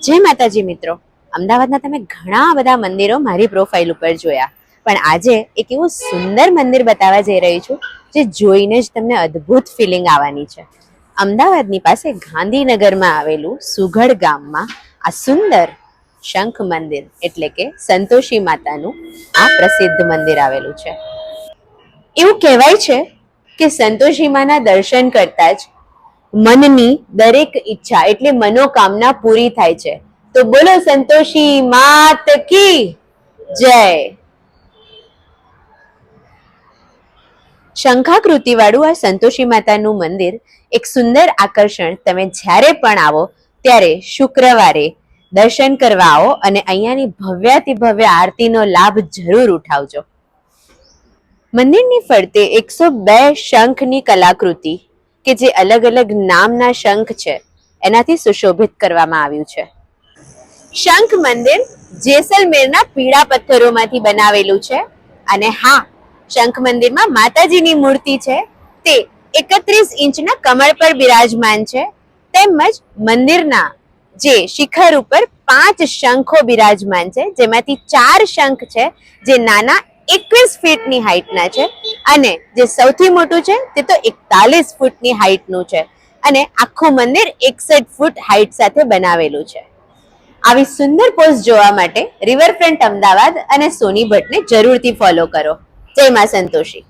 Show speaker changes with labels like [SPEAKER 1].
[SPEAKER 1] જય માતાજી મિત્રો, અમદાવાદના તમે ઘણા બધા મંદિરો મારી પ્રોફાઇલ ઉપર જોયા, પણ આજે એક એવું સુંદર મંદિર બતાવવા જઈ રહી છું જે જોઈને જ તમને અદ્ભુત ફિલિંગ આવવાની છે. અમદાવાદની પાસે ગાંધીનગરમાં આવેલું સુઘડ ગામમાં આ સુંદર શંખ મંદિર એટલે કે સંતોષી માતાનું આ પ્રસિદ્ધ મંદિર આવેલું છે. એવું કહેવાય છે કે સંતોષી માના દર્શન કરતા જ મનની દરેક ઈચ્છા એટલે મનોકામના પૂરી થાય છે. તો બોલો સંતોષી માત કી જય. શંખાકૃતિ વાળું આ સંતોષી માતાનું મંદિર એક સુંદર આકર્ષણ. તમે જ્યારે પણ આવો ત્યારે શુક્રવારે દર્શન કરવા આવો અને અહીંયાની ભવ્યાતિ ભવ્ય આરતીનો લાભ જરૂર ઉઠાવજો. મંદિરની ફરતે 102 શંખની કલાકૃતિ કે જે અલગ અલગ નામના શંખ છે એનાથી સુશોભિત કરવામાં આવ્યું છે. શંખ મંદિર જેસલમેરના પીળા પથ્થરોમાંથી બનાવેલું છે અને હા, શંખ મંદિરમાં માતાજીની મૂર્તિ છે તે 31 ઇંચના કમળ પર બિરાજમાન છે. તેમજ મંદિરના જે શિખર ઉપર 5 શંખો બિરાજમાન છે, જેમાંથી 4 શંખ છે જે નાના 21 ફીટની હાઈટના છે અને જે સૌથી મોટું છે તે તો 41 ફૂટની હાઈટનું છે અને આખું મંદિર 61 ફૂટ હાઈટ સાથે બનાવેલું છે. આવી સુંદર પોસ્ટ જોવા માટે રિવરફ્રન્ટ અમદાવાદ અને સોની ભટ્ટને જરૂરથી ફોલો કરો. જય માં સંતોષી.